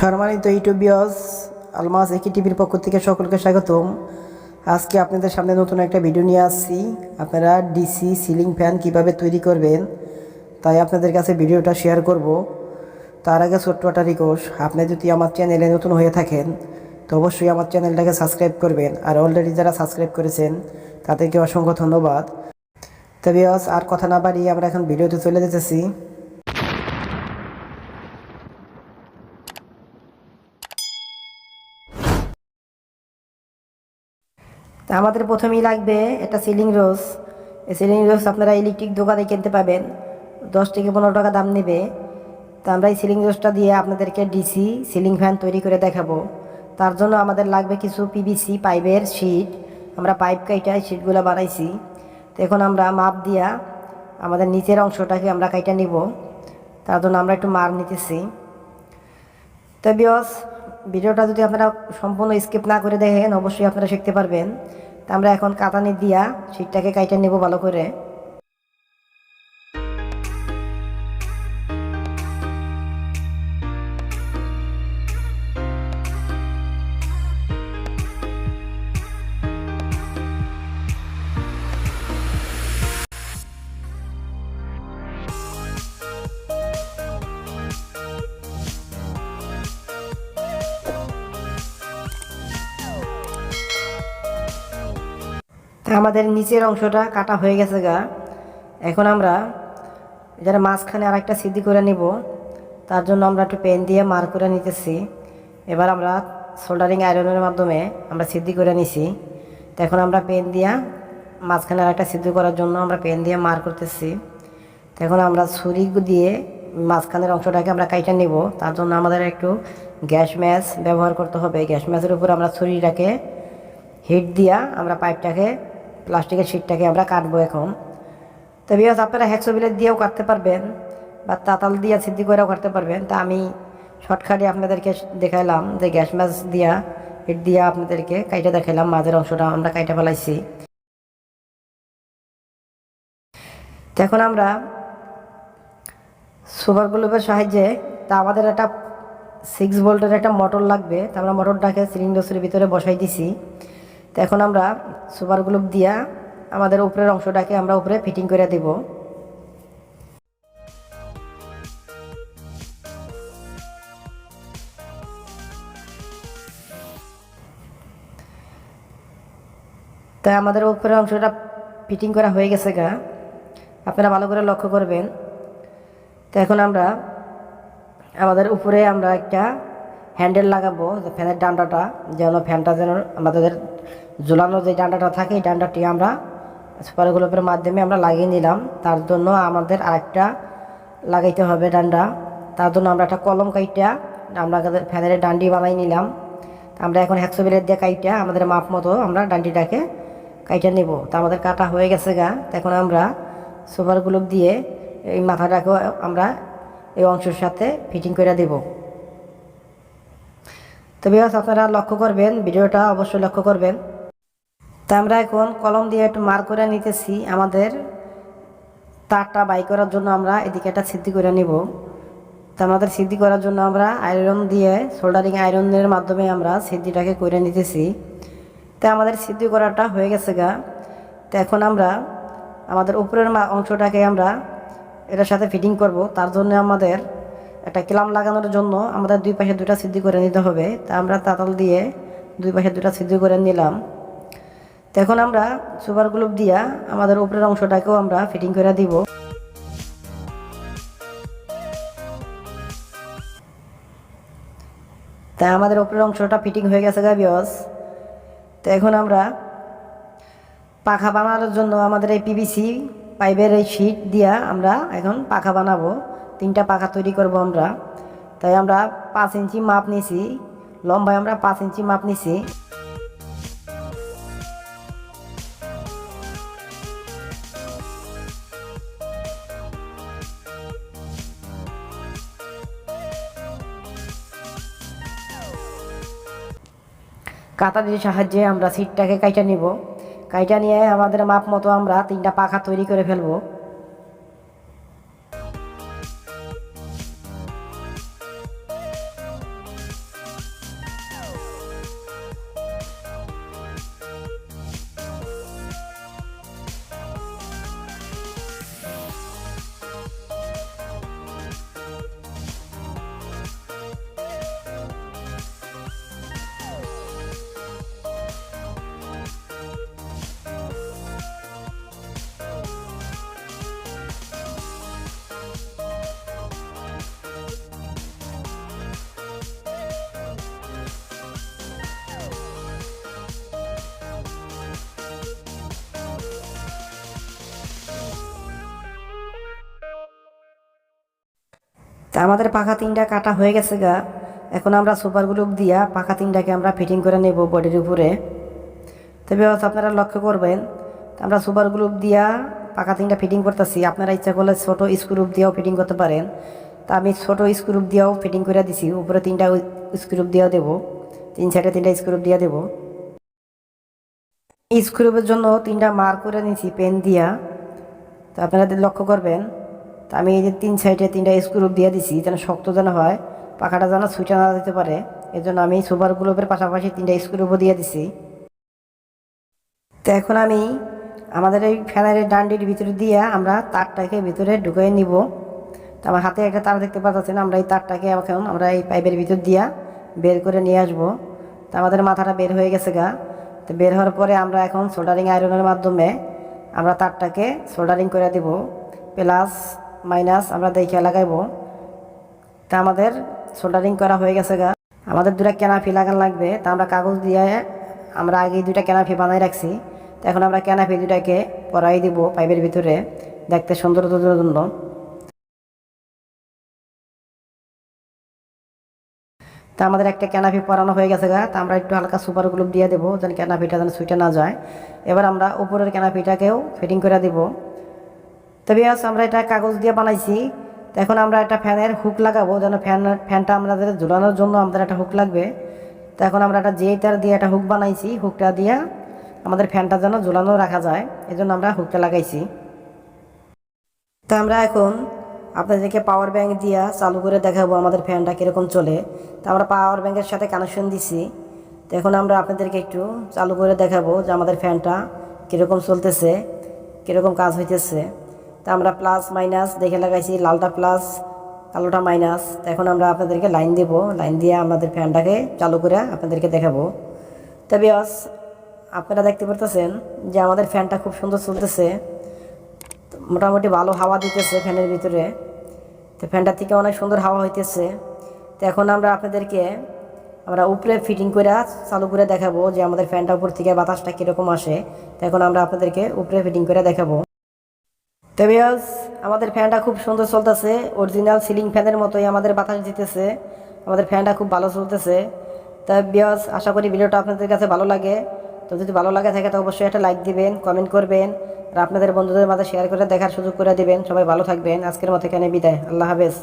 সম্মানিত ইউটিউবিয়ার্স, আলমাস একি টিভির পক্ষ থেকে সকলকে স্বাগতম। আজকে আপনাদের সামনে নতুন একটা ভিডিও নিয়ে আসছি। আপনারা ডিসি সিলিং ফ্যান কিভাবে তৈরি করবেন তাই আপনাদের কাছে ভিডিওটা শেয়ার করব। তার আগে ছোট্ট একটা রিকোয়েস্ট, আপনি যদি আমার চ্যানেলে নতুন হয়ে থাকেন তো অবশ্যই আমার চ্যানেলটাকে সাবস্ক্রাইব করবেন, আর অলরেডি যারা সাবস্ক্রাইব করেছেন তাদেরকে অসংখ্য ধন্যবাদ। তবে আর কথা না বাড়িয়ে আমরা এখন ভিডিওতে চলে যেতেছি। তা আমাদের প্রথমেই লাগবে একটা সিলিং রোজ। এই সিলিং রোজ আপনারা ইলেকট্রিক দোকানে কিনতে পাবেন, 10 থেকে 15 টাকা দাম নেবে। তা আমরা এই সিলিং রোজটা দিয়ে আপনাদেরকে ডিসি সিলিং ফ্যান তৈরি করে দেখাবো। তার জন্য আমাদের লাগবে কিছু পিভিসি পাইপের শিট। আমরা পাইপ কাইটা শিটগুলো বানাইছি। তো এখন আমরা মাপ দিয়া আমাদের নিচের অংশটাকে আমরা কাইটা নিব। তার জন্য আমরা একটু মাপ নিতেছি। তো বিয়স, ভিডিওটা যদি আপনারা সম্পূর্ণ স্কিপ না করে দেখেন অবশ্যই আপনারা শিখতে পারবেন। তা আমরা এখন কাতানি দিয়া শিটটাকে কাইটা নেব ভালো করে। তা আমাদের নিচের অংশটা কাটা হয়ে গেছে গা। এখন আমরা এটার মাঝখানে আর একটা সিদ্ধি করে নিব। তার জন্য আমরা একটু পেন দিয়ে মার করে নিতেছি। এবার আমরা সোল্ডারিং আয়রনের মাধ্যমে আমরা সিদ্ধি করে নিছি। তো এখন আমরা পেন দিয়া মাঝখানে আর একটা সিদ্ধি করার জন্য আমরা পেন দিয়ে মার করতেছি। তো এখন আমরা ছুরি দিয়ে মাঝখানের অংশটাকে আমরা কাইটা নিব। তার জন্য আমাদের একটু গ্যাস ম্যাচ ব্যবহার করতে হবে। গ্যাস ম্যাচের উপর আমরা ছুরিটাকে হিট দিয়া আমরা পাইপটাকে প্লাস্টিকের শিটটাকে আমরা কাটবো এখন। তো বিকজ আপনারা হ্যাকসো ব্লেড দিয়েও কাটতে পারবেন বা তাতাল দিয়ে সিদ্ধি করেও কাটতে পারবেন। তা আমি শর্টকাটে আপনাদেরকে দেখাইলাম যে গ্যাস ম্যাচ দিয়া হিট দিয়া আপনাদেরকে কাইটা দেখাইলাম। মাঝের অংশটা আমরা কাইটা ফেলাইছি। তো এখন আমরা সুপার গ্লুপের সাহায্যে, তা আমাদের একটা 6 ভোল্টের একটা মোটর লাগবে। তা আমরা মোটরটাকে সিলিন্ডারের ভিতরে বসাই দিছি। তো এখন আমরা সুপার গ্লুপ দিয়া আমাদের উপরের অংশটাকে আমরা উপরে ফিটিং করে দেব। তাই আমাদের উপরের অংশটা ফিটিং করা হয়ে গেছে গা, আপনারা ভালো করে লক্ষ্য করবেন। তো এখন আমরা আমাদের উপরে আমরা একটা হ্যান্ডেল লাগাবো, ফ্যানের ডান্ডাটা যেন ফ্যানটা যেন আমাদের ঝুলানো যে ডান্ডাটা থাকে এই ডান্ডাটি আমরা সুপার গ্লুপের মাধ্যমে আমরা লাগিয়ে নিলাম। তার জন্য আমাদের আরেকটা লাগাইতে হবে ডান্ডা। তার জন্য আমরা একটা কলম কাইটা আমরা ফ্যানের ডান্ডি বানাই নিলাম। আমরা এখন হ্যাকসো ব্লেড দিয়ে কাইটা আমাদের মাপ মতো আমরা ডান্ডিটাকে কাইটা নেব। তা আমাদের কাটা হয়ে গেছে গা। এখন আমরা সুপার গ্লুপ দিয়ে এই মাথাটাকেও আমরা এই অংশের সাথে ফিটিং করে দেব। তো বিকজ আপনারা লক্ষ্য করবেন, ভিডিওটা অবশ্যই লক্ষ্য করবেন। তা আমরা এখন কলম দিয়ে একটু মার করে নিতেছি। আমাদের তারটা বাই করার জন্য আমরা এদিকে একটা সিদ্ধি করে নিব। তা আমাদের সিদ্ধি করার জন্য আমরা আয়রন দিয়ে সোল্ডারিং আয়রনের মাধ্যমে আমরা সিদ্ধিটাকে করে নিতেছি। তো আমাদের সিদ্ধি করাটা হয়ে গেছে গা। তো এখন আমরা আমাদের উপরের অংশটাকে আমরা এটার সাথে ফিটিং করব। তার জন্য আমাদের একটা ক্লাম লাগানোর জন্য আমাদের দুই পাশে দুটা সিদ্ধি করে নিতে হবে। তা আমরা তাতাল দিয়ে দুই পাশে দুটা সিদ্ধি করে নিলাম। তো এখন আমরা সুপার গ্লুপ দিয়া আমাদের উপরের অংশটাকেও আমরা ফিটিং করে দিব। তা আমাদের উপরের অংশটা ফিটিং হয়ে গেছে গা বিয়স। তো এখন আমরা পাখা বানানোর জন্য আমাদের এই পিভিসি পাইপের এই শিট দিয়া আমরা এখন পাখা বানাবো। 3টা পাখা তৈরি করব আমরা। তাই আমরা 5 ইঞ্চি মাপ নিছি, লম্বায় আমরা 5 ইঞ্চি মাপ নিছি। কাতারির সাহায্যে আমরা সিটটাকে কাইটা নিব। কাইটা নিয়ে আমাদের মাপ মতো আমরা 3টা পাখা তৈরি করে ফেলবো। আমাদের পাখা তিনটা কাটা হয়ে গেছে গা। এখন আমরা সুপার গ্লু দিয়া পাখা তিনটাকে আমরা ফিটিং করে নেব বডির উপরে। তবে আপনারা লক্ষ্য করবেন আমরা সুপার গ্লু দিয়া পাখা তিনটা ফিটিং করতেছি। আপনারা ইচ্ছা করলে ছোট স্ক্রু দিয়েও ফিটিং করতে পারেন। তা আমি ছোট স্ক্রু দিয়েও ফিটিং করে দিছি, উপরে তিনটা স্ক্রু দিয়েও দেবো, তিন সাইডে তিনটা স্ক্রু দিয়ে দেবো। স্ক্রুপের জন্য তিনটা মার্ক করে নিয়েছি পেন দিয়া। তো আপনারা লক্ষ্য করবেন, তো আমি এই যে তিন সাইডে তিনটা স্ক্রু দিয়ে দিছি যেন শক্ত যেন হয়, পাখাটা যেন ছুটে না দিতে পারে। এর জন্য আমি সুপার গ্লুপের পাশাপাশি তিনটা স্ক্রুপও দিয়ে দিছি। তো এখন আমি আমাদের এই ফ্যানের ডান্ডির ভিতরে দিয়ে আমরা তারটাকে ভিতরে ঢুকিয়ে নিব। তো আমার হাতে একটা তার দেখতে পাচ্ছেন, আমরা এই তারটাকে এখন আমরা এই পাইপের ভিতর দিয়া বের করে নিয়ে আসবো। তো আমাদের মাথাটা বের হয়ে গেছে গা। তো বের হওয়ার পরে আমরা এখন সোল্ডারিং আয়রনের মাধ্যমে আমরা তারটাকে সোল্ডারিং করে দেব, প্লাস মাইনাস আমরা দেখে লাগাইব। তা আমাদের সোল্ডারিং করা হয়ে গেছে গা। আমাদের দুটা ক্যানাফি লাগানো লাগবে। তা আমরা কাগজ দিয়ে আমরা আগে দুইটা ক্যানাফি বানাই রাখছি। তো এখন আমরা ক্যানাফি দুটাকে পরাই দিব পাইপের ভিতরে দেখতে সৌন্দর্যের জন্য। তা আমাদের একটা ক্যানাফি পরানো হয়ে গেছে গা। তা আমরা একটু হালকা সুপার গ্লু দিয়ে দেবো যেন ক্যানাফিটা যেন ছুটে না যায়। এবার আমরা উপরের ক্যানাফিটাকেও ফিটিং করে দেব। তবে আমরা এটা কাগজ দিয়ে বানাইছি। তো এখন আমরা একটা ফ্যানের হুক লাগাবো, যেন ফ্যানটা আমাদের ঝুলানোর জন্য আমাদের একটা হুক লাগবে। তো এখন আমরা একটা যে তার দিয়ে একটা হুক বানাইছি, হুকটা দিয়ে আমাদের ফ্যানটা যেন ঝুলানো রাখা যায়, এই জন্য আমরা হুকটা লাগাইছি। তো আমরা এখন আপনাদেরকে পাওয়ার ব্যাংক দিয়ে চালু করে দেখাবো আমাদের ফ্যানটা কীরকম চলে। তো আমরা পাওয়ার ব্যাংকের সাথে কানেকশন দিছি। তো এখন আমরা আপনাদেরকে একটু চালু করে দেখাবো যে আমাদের ফ্যানটা কীরকম চলতেছে, কীরকম কাজ হইতেছে। তো আমরা প্লাস মাইনাস দেখে লাগাইছি, লালটা প্লাস কালোটা মাইনাস। তো এখন আমরা আপনাদেরকে লাইন দেব, লাইন দিয়ে আমাদের ফ্যানটাকে চালু করে আপনাদেরকে দেখাবো। তবে আপনারা দেখতে পারতেছেন যে আমাদের ফ্যানটা খুব সুন্দর চলতেছে, মোটামুটি ভালো হাওয়া দিতেছে ফ্যানের ভিতরে। তো ফ্যানটা থেকে অনেক সুন্দর হাওয়া হইতেছে। তো এখন আমরা আপনাদেরকে আমরা উপরে ফিটিং করে চালু করে দেখাবো যে আমাদের ফ্যানটা উপর থেকে বাতাসটা কীরকম আসে। তো এখন আমরা আপনাদেরকে উপরে ফিটিং করে দেখাবো। তবে আমাদের ফ্যানটা খুব সুন্দর চলতেছে, অরিজিনাল সিলিং ফ্যানের মতোই আমাদের বাতাস দিতেছে। আমাদের ফ্যানটা খুব ভালো চলতেছে। তাই আশা করি ভিডিওটা আপনাদের কাছে ভালো লাগে। তো যদি ভালো লাগে থাকে তো অবশ্যই একটা লাইক দিবেন, কমেন্ট করবেন, আর আপনাদের বন্ধুদের মাঝে শেয়ার করে দেখার সুযোগ করে দিবেন। সবাই ভালো থাকবেন। আজকের মতো এখানে বিদায়। আল্লাহ হাফেজ।